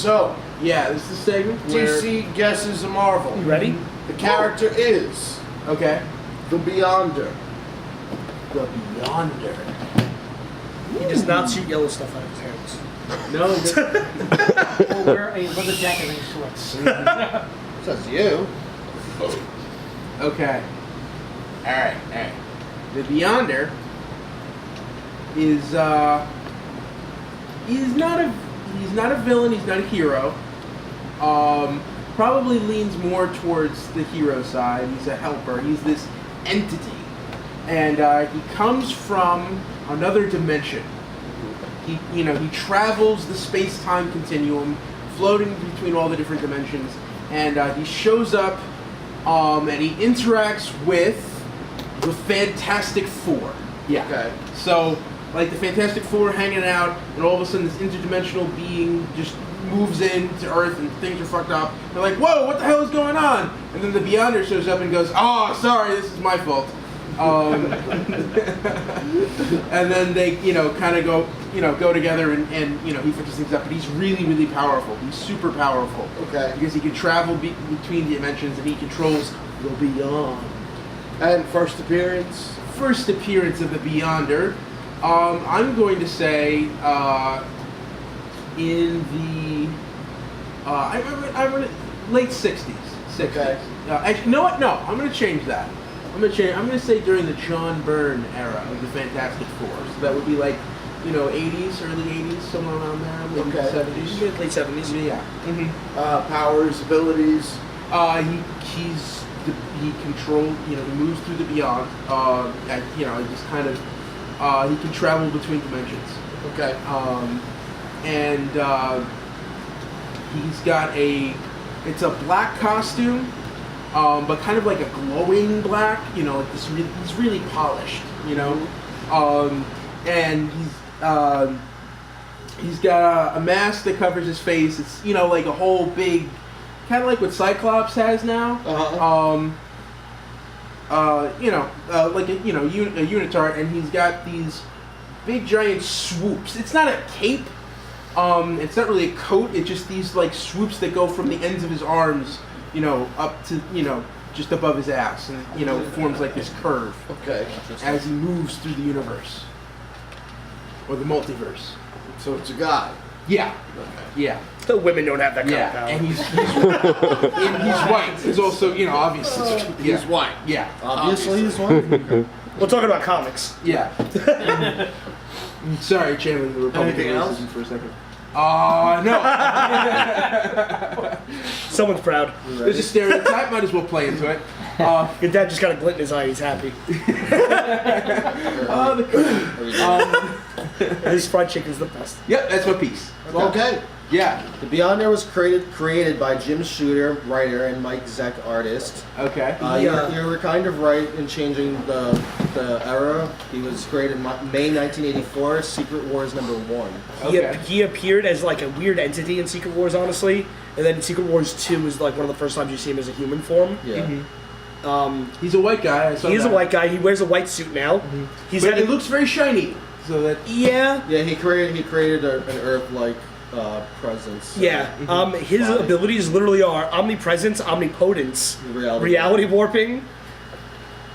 So, Yeah, this is the segment where... DC guesses a Marvel. You ready? The character is Okay. the Beyonder. The Beyonder. He does not shoot yellow stuff out of his hands. No, Or wear a leather jacket and shorts. Says you. okay. Alright. The Beyonder is, he's not a villain, he's not a hero. Probably leans more towards the hero side. He's a helper. He's this entity. And he comes from another dimension. He travels the space-time continuum, floating between all the different dimensions, and he shows up and he interacts with the Fantastic Four. Yeah. Okay. So, like the Fantastic Four hanging out, and all of a sudden this interdimensional being just moves into Earth and things are fucked up. They're like, whoa, what the hell is going on? And then the Beyonder shows up and goes, oh, sorry, this is my fault. And then they, kind of go together and he fixes things up. But he's really, really powerful. He's super powerful. Okay. Because he can travel between dimensions and he controls the Beyond. And first appearance? First appearance of the Beyonder, I'm going to say in the late 60s. Okay. Actually, you know what? No, I'm going to change that. I'm going to say during the John Byrne era of the Fantastic Four. So that would be like, 80s, early 80s, somewhere around there, maybe Okay. 70s. Late 70s. Yeah. Mm-hmm. Powers, abilities. He controls, he moves through the Beyond. Just kind of, he can travel between dimensions. Okay. And he's got it's a black costume, but kind of like a glowing black, like this. He's really polished, and he's got a mask that covers his face. It's like a whole big, kind of like what Cyclops has now. Like a unitard, and he's got these big giant swoops. It's not a cape. It's not really a coat. It's just these like swoops that go from the ends of his arms, up to just above his ass, and it forms like this curve. Okay. As he moves through the universe or the multiverse. So it's a guy. Yeah. Okay. Yeah. The women don't have that kind of Yeah. power. And he's white. He's also obviously He's white. Yeah. Obviously he's white. We're talking about comics. Yeah. Sorry, channeling the Republican Anything else? racism for a second. No. Someone's proud. There's a stereotype. Might as well play into it. Your dad just got a glint in his eye. He's happy. His fried chicken's the best. Yep, that's my piece. Okay. Yeah. The Beyonder was created by Jim Shooter, writer, and Mike Zeck, artist. Okay. You were kind of right in changing the era. He was created in May 1984, Secret Wars #1. Okay. He appeared as like a weird entity in Secret Wars, honestly, and then Secret Wars 2 was like one of the first times you see him as a human form. Yeah. He's a white guy. I saw He is a that. white guy. He wears a white suit now. He's But had it looks very shiny. So that. yeah. Yeah, he created an Earth-like presence. Yeah. His abilities literally are omnipresence, omnipotence, reality warping,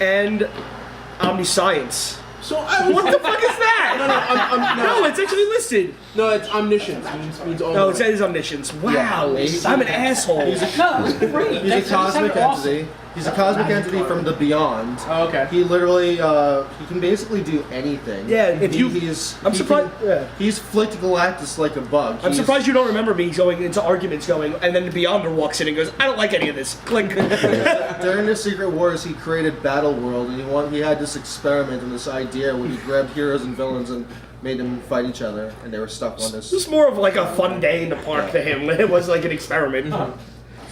and omniscience. So What the fuck is that? No, No, it's actually listed. No, it's omniscience. Means all. No, it says omniscience. Wow, I'm an asshole. No, that's great. He's a cosmic entity. He's a cosmic entity from the beyond. Oh, okay. He literally, he can basically do anything. Yeah, if you- I'm surprised. Yeah. He's flicked Galactus like a bug. I'm surprised you don't remember me going into arguments and then the Beyonder walks in and goes, I don't like any of this. Click. During the Secret Wars, he created Battle World, and he had this experiment and this idea where he grabbed heroes and villains and made them fight each other, and they were stuck on this. It was more of like a fun day in the park to him. It was like an experiment.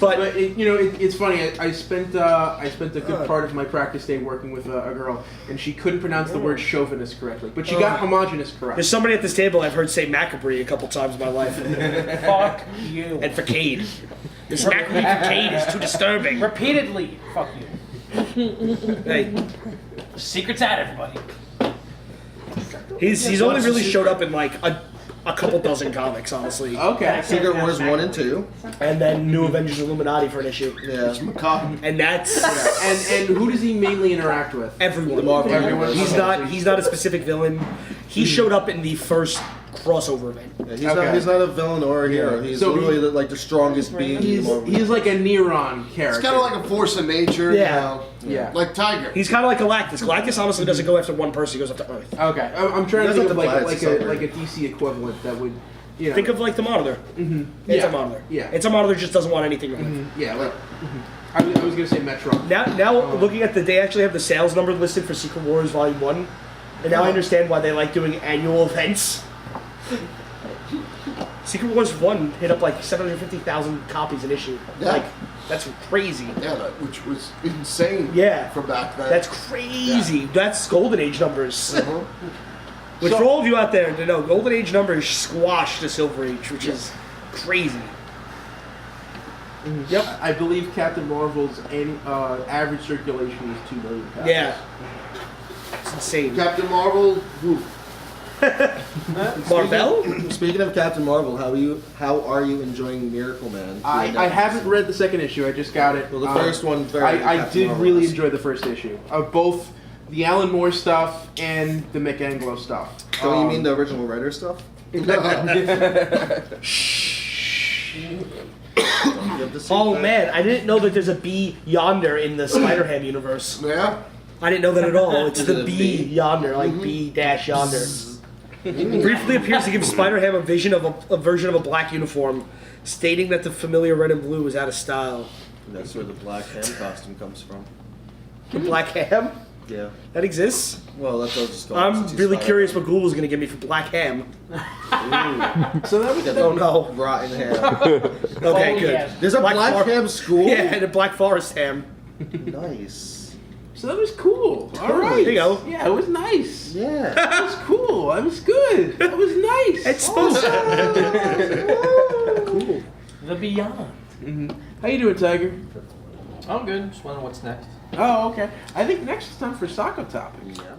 But it's funny. I spent a good part of my practice day working with a girl, and she couldn't pronounce the word chauvinist correctly, but she got homogenous correct. There's somebody at this table I've heard say Macabre a couple times in my life. Fuck you. And facade. This Macabre facade is too disturbing. Repeatedly. Fuck you. Hey, Secret's out, everybody. he's only really showed up in like a couple dozen comics, honestly. Okay. Secret Wars 1 and 2. And then New Avengers Illuminati for an issue. Yeah. It's macabre. And that's And who does he mainly interact with? everyone. The Marvel Everyone. He's Okay. not a specific villain. He showed up in the first crossover event. Yeah, he's not a villain or a hero. He's So literally like the strongest being in the Marvel. He's like a Neuron character. It's kind of like a force of nature. Yeah. You know? Yeah. Like Tiger. He's kind of like Galactus. Galactus honestly doesn't go after one person; he goes after Earth. Okay. I'm trying to He think doesn't of have to like fly, it's a just DC equivalent that would, you know. Think of like the Monitor. Mm-hmm. It's Yeah. a Monitor. Yeah. It's a Monitor just doesn't want anything to live. Yeah. Like, I was gonna say Metro. Now looking at they actually have the sales number listed for Secret Wars Volume 1, and now I understand why they like doing annual events. Secret Wars 1 hit up like 750,000 copies an issue. Yeah. Like, that's crazy. Yeah, which was insane. Yeah. For back then. That's crazy. That's Golden Age numbers. Uh-huh. Which for all of you out there to know, Golden Age numbers squashed the Silver Age, which is crazy. Yep. I believe Captain Marvel's average circulation is 2 million copies. Yeah. It's insane. Captain Marvel. Woo. Marvel? Speaking of Captain Marvel, how are you enjoying Miracle Man? I haven't read the second issue. I just got it. Well, the first one very. I Captain did Marvel really esque. enjoy the first issue of both the Alan Moore stuff and the Mick Anglo stuff. So you mean the original writer stuff? Oh man, I didn't know that there's a bee yonder in the Spider-Ham universe. Yeah. I didn't know that at all. It's Is the it a bee bee? yonder, like bee dash yonder. It briefly appears to give Spider-Ham a vision of a version of a black uniform, stating that the familiar red and blue was out of style. That's where the black ham costume comes from. The black ham? Yeah. That exists? Well, that's just. I'm really curious what Google is going to give me for black ham. So that was Oh no. Rotten ham. Okay, good. yes. There's a black For- ham school. Yeah, and a Black Forest ham. Nice. So that was cool. All right. There you go. Yeah, it was nice. Yeah. That was cool. That was good. That was nice. It's supposed to. cool. The Beyond. How you doing, Tiger? I'm good. Just wondering what's next. Oh, okay. I think next is time for Soccer Topic. Yeah.